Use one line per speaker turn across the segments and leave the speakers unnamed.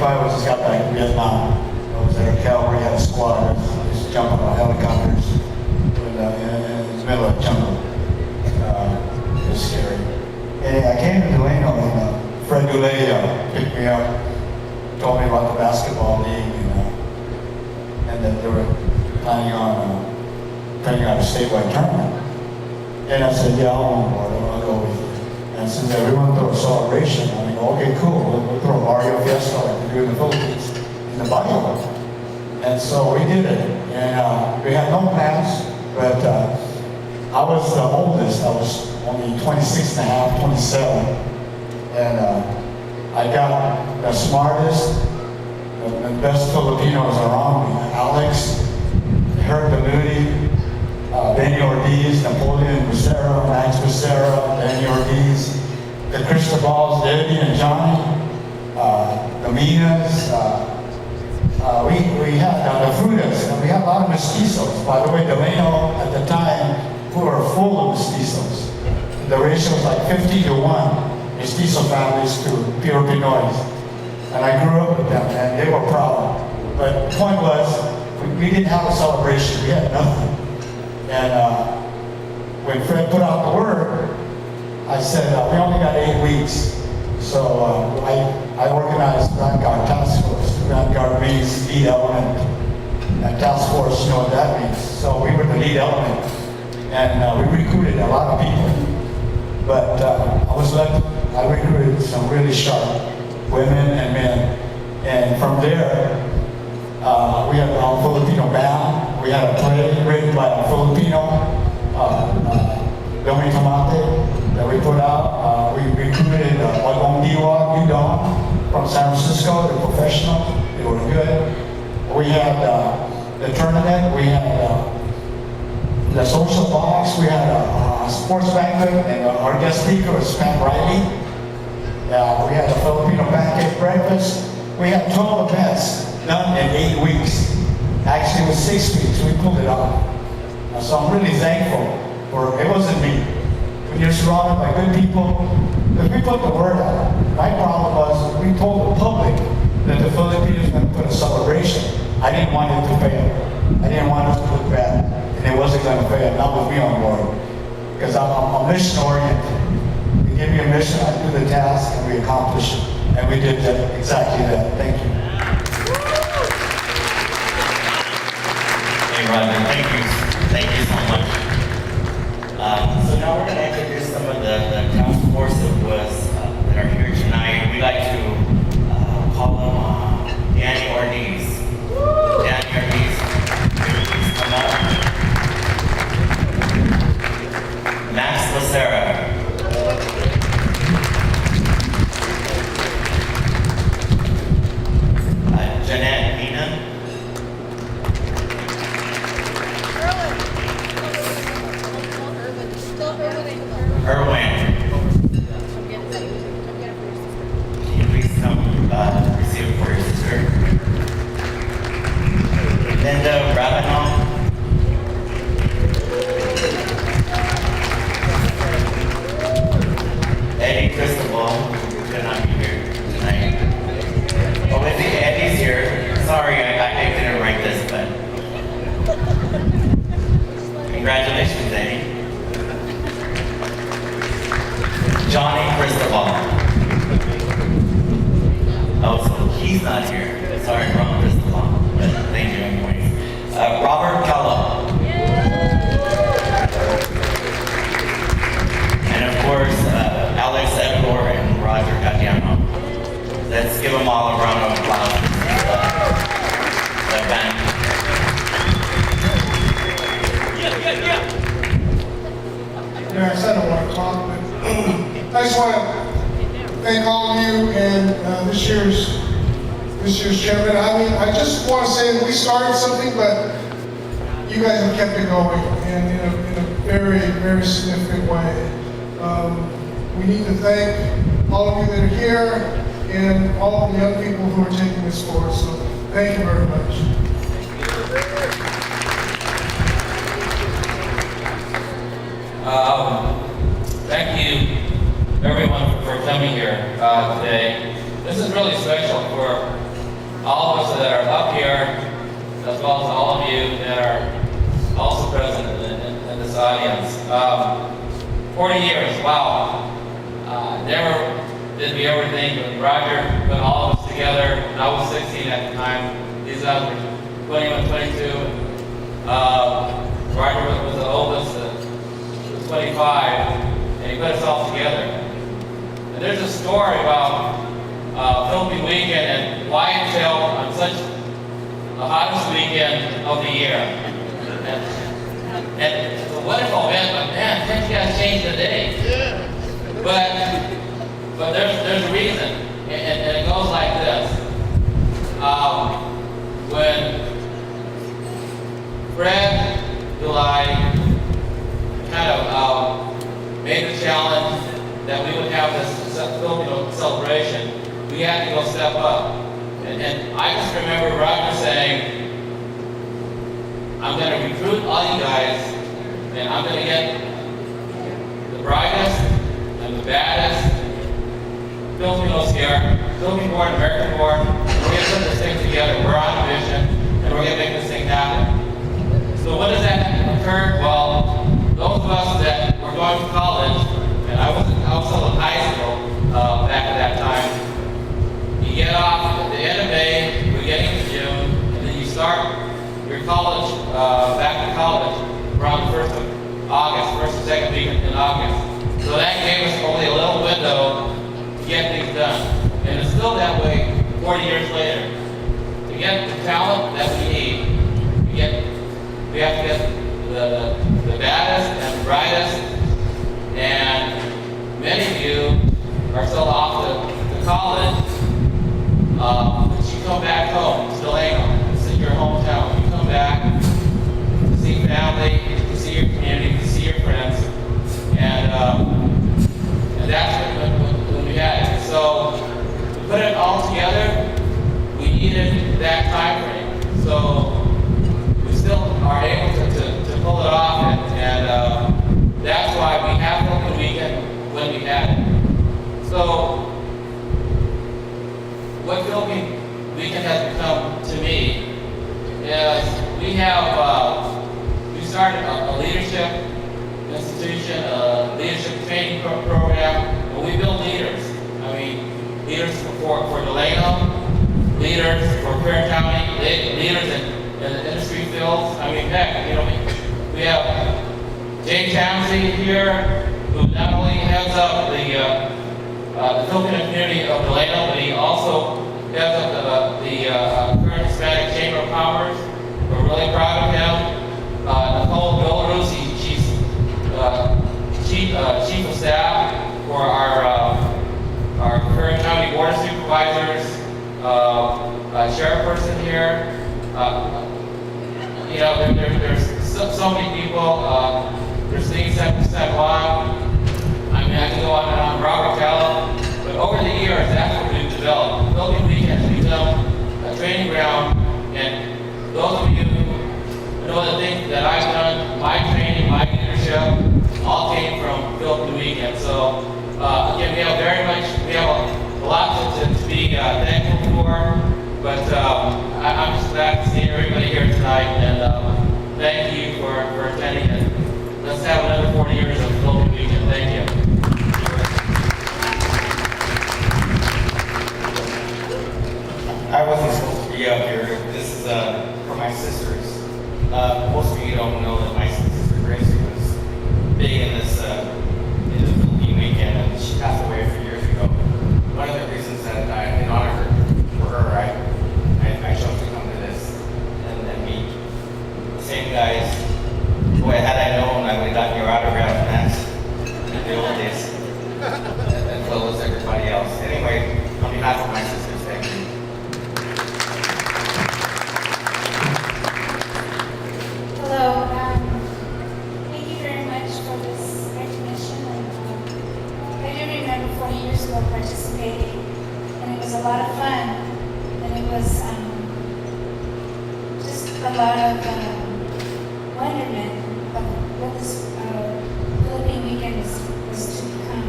1965 we just got back to Vietnam. I was at a cavalry, had a squad. I used to jump on helicopters in the middle of the jungle. It was scary. And I came to Delano and Fred Goulet picked me up, told me about the basketball league, and that they were planning on putting out a statewide tournament. And I said, yeah, I'll go with you. And since everyone threw a celebration, I mean, okay, cool, we'll throw a Mario Fiesta like we do in the Philippines, in the Bible. And so we did it. And we had no plans, but I was the oldest. I was only 26 and a half, 27. And I got the smartest, the best Filipinos around me. Alex, Herb Deludi, Benny Ortiz, Napoleon Becerra, Max Becerra, Benny Ortiz, the Cristobals, Debbie and Johnny, the Minas. We had the Frutas, and we had a lot of mestizos. By the way, Delano at the time, we were full of mestizos. The ratio was like 50 to 1, mestizo families to pure Pinoys. And I grew up with them, and they were proud. But the point was, we didn't have a celebration. We had nothing. And when Fred put out the word, I said, we only got 8 weeks. So I organized Vanguard Task Force. Vanguard means lead element. And task force, you know what that means. So we were the lead element. And we recruited a lot of people. But I recruited some really sharp women and men. And from there, we had our Filipino band. We had a play written by a Filipino, Domi Tomate, that we put out. We recruited Bagong Diwa, Udon from San Francisco, the professionals. They were good. We had the tournament. We had the social box. We had a sports banquet, and our guest speaker was Pat Riley. We had a Filipino pancake breakfast. We had 12 events done in 8 weeks. Actually, it was 6 weeks. We pulled it off. So I'm really thankful for it. Wasn't me. When you're surrounded by good people, because we put the word out. My problem was we told the public that the Philippines was going to put a celebration. I didn't want it to fail. I didn't want us to look bad, and it wasn't going to fail. Not with me on board, because I'm mission oriented. They give me a mission, I do the task, and we accomplish it. And we did exactly that. Thank you.
Hey, Roger, thank you. Thank you so much. So now we're going to introduce some of the task force that are here tonight. We'd like to call them Danny Ortiz. Danny Ortiz, please come up. Max Becerra. Jeanette Mina. Erwin. Can you please come receive it for your sister? Linda Rabinoff. Eddie Cristobal, who cannot be here tonight. Oh, is it Eddie's here? Sorry, I didn't write this, but congratulations, Eddie. Johnny Cristobal. Oh, so he's not here. Sorry, wrong Cristobal, but thank you anyways. Robert Kello. And of course, Alex Edward and Roger Gatiano. Let's give them all a round of applause. The band.
Yeah, I said I want to talk, but I just want to thank all of you and this year's chairman. I mean, I just want to say that we started something, but you guys have kept it going, and in a very, very significant way. We need to thank all of you that are here and all of the young people who are taking this forward. So thank you very much.
Thank you, everyone, for coming here today. This is really special for all of us that are up here, as well as all of you that are also present in this audience. 40 years, wow. Never did we ever think when Roger put all of us together, and I was 16 at the time, these guys were 21, 22. Roger was the oldest, was 25, and he put us all together. And there's a story about Philippine weekend and why it fell on such the hottest weekend of the year. And it's a wonderful event, but man, can't you guys change the day? But there's a reason, and it goes like this. When Fred, July kind of made the challenge that we would have this Filipino celebration, we had to go step up. And I just remember Roger saying, I'm going to recruit all you guys, and I'm going to get the brightest and the baddest Filipinos here, Philippine-born, American-born. We're going to put this thing together. We're on a mission, and we're going to make this thing happen. So when does that occur? Well, those of us that were going to college, and I was still in high school back at that time, you get off at the end of May, we're getting to June, and then you start your college, back to college, around the 1st of August, first and second week in August. So that gave us only a little window to get things done. And it's still that way 40 years later. To get the talent that we need, we have to get the baddest and the brightest. And many of you are still off to college, but you come back home to Delano. This is your hometown. You come back to see family, to see your community, to see your friends. And that's when we had it. So to put it all together, we needed that time frame. So we still are able to pull it off, and that's why we have Philippine weekend when we had it. So what Philippine weekend has become to me is we started a leadership institution, a leadership training program, and we build leaders. I mean, leaders for Delano, leaders for Kern County, leaders in the industry fields. I mean, heck, you know, we have Jay Tamsey here, who not only heads up the Filipino community of Delano, but he also heads up the Kern Hispanic Chamber of Commerce. We're really proud of him. Nicole Villaruz, she's chief of staff for our Kern County Board of Supervisors, chairperson here. You know, there's so many people. There's things that we said long. I mean, I can go on and on. Robert Gala. But over the years, that's what we've developed. Philippine Week has become a training ground, and those of you who know the things that I've done, my training, my leadership, all came from Philippine Weekend. So again, we have a lot to be thankful for. But I'm just glad to see everybody here tonight, and thank you for attending it. Let's have another 40 years of Philippine Weekend. Thank you.
I wasn't supposed to be up here. This is for my sisters. Most of you don't know that my sister Gracie was big in this in the Philippine weekend, and she passed away a few years ago. One of the reasons that in honor for her, I chose to come to this and meet the same guys. Boy, had I known, I would have gotten your autograph, Max, in the old days, as well as everybody else. Anyway, on behalf of my sisters, thank you.
Hello, thank you very much for this recognition. And, I do remember 40 years ago participating, and it was a lot of fun, and it was just a lot of wonderment of what this Philippine weekend was to become.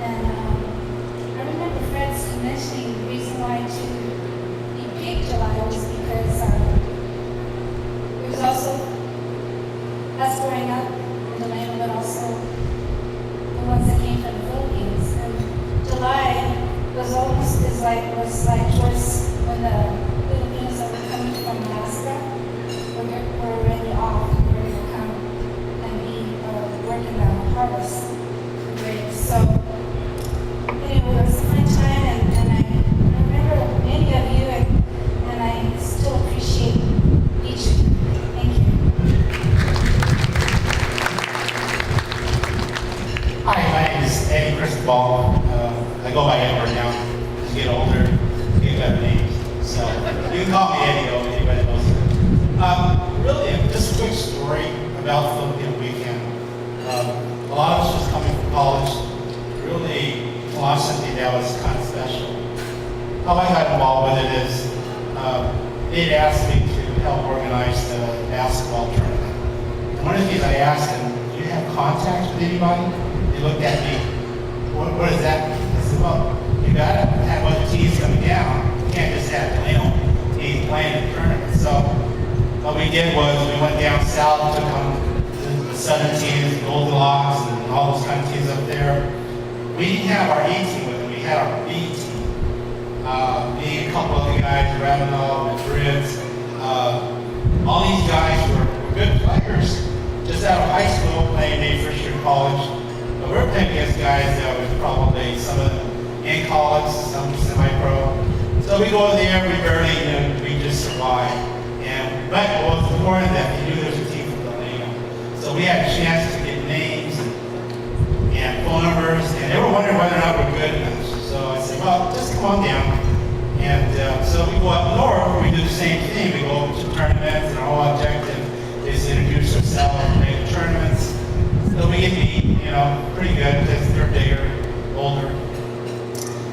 And I remember Fred mentioning the reason why he picked us growing up in Delano, but also the ones that came from the Philippines. And July was like towards when the Filipinos that were coming from Alaska were already off, ready to come and be working the harvest grapes. So anyway, it was a fun time, and I remember many of you, and I still appreciate each of you. Thank you.
Hi, my name is Eddie Cristobal. I go by Edward now. As you get older, you get better names. So you can call me Eddie though, anybody knows it. Really, just a quick story about Filipino weekend. A lot of us just coming from college, really launched something that was kind of special. How I got involved with it is they'd asked me to help organize the basketball tournament. And one of the things I asked them, do you have contacts with anybody? They looked at me, what is that? I said, well, you gotta have other teams coming down. You can't just have Delano teams playing in the tournament. So what we did was we went down south, took on the southern teams, Goldilocks, and all those kind of teams up there. We didn't have our A team with them, we had our B team. Me and a couple other guys, Ravenel, Madrid, all these guys were good players. Just out of high school, playing their first year of college. But we're playing against guys that was probably some of them in college, some semi-pro. So we go there, we barely knew, we just survived. But what was important that we knew there was a team from Delano. So we had a chance to get names and phone numbers, and they were wondering whether or not we're good enough. So I said, well, just come on down. And so we go up north, we do the same thing. We go to tournaments, and our whole objective is to introduce ourselves and play the tournaments. So we get beat, pretty good because they're bigger, older.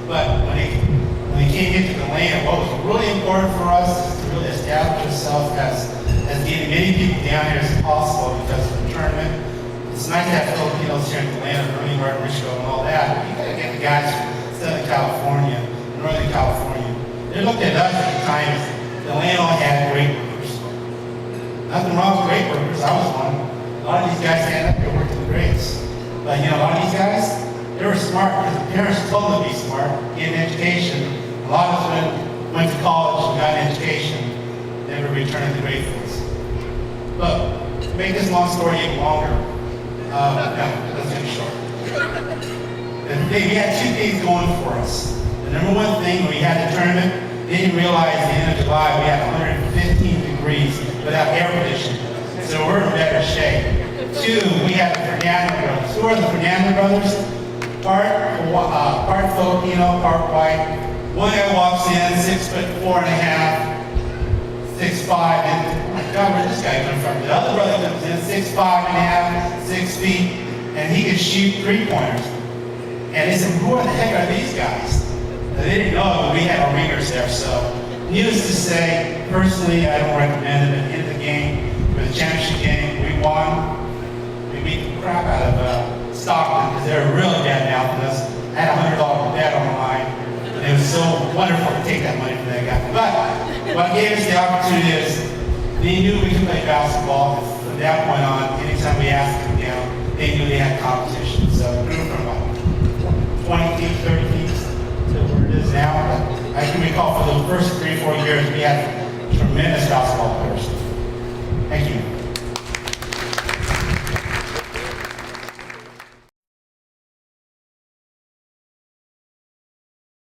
But when they came into the land, what was really important for us is to really establish ourselves as getting many people down here as possible because of the tournament. It's nice to have Filipinos here in Atlanta, Ernie, Martin, Richco, and all that. But you gotta get the guys from Southern California, Northern California. They looked at us at the time as Delano had great workers. Nothing wrong with great workers, I was one. A lot of these guys stand up here working the grades. But a lot of these guys, they were smart because the parents told them to be smart, get an education. A lot of them went to college and got an education, never returned to grade fields. But to make this long story even longer, let's get it short. We had two things going for us. The number one thing, when we had the tournament, they didn't realize at the end of July we had 115 degrees without air conditioning. So we're in better shape. Two, we had the Fernando brothers. Who are the Fernando brothers? Part Filipino, part white. One guy walks in, 6'4.5", 6'5", and my God, where's this guy come from? The other brother comes in, 6'5.5", 6 feet, and he can shoot three-pointers. And they said, who the heck are these guys? And they didn't know, but we had our ringers there. So, needless to say, personally, I don't recommend it. At the end of the game, for the championship game, we won. We beat the crap out of Stockton because they were really bad mouthing us. I had a $100 bet on the line. And it was so wonderful to take that money from that guy. But what gave us the opportunity is they knew we could play basketball. From that point on, anytime we asked them down, they knew they had competition. So it grew from about 20 teams, 30 teams to where it is now. But I can recall for the first 3 or 4 years, we had tremendous basketball players. Thank you.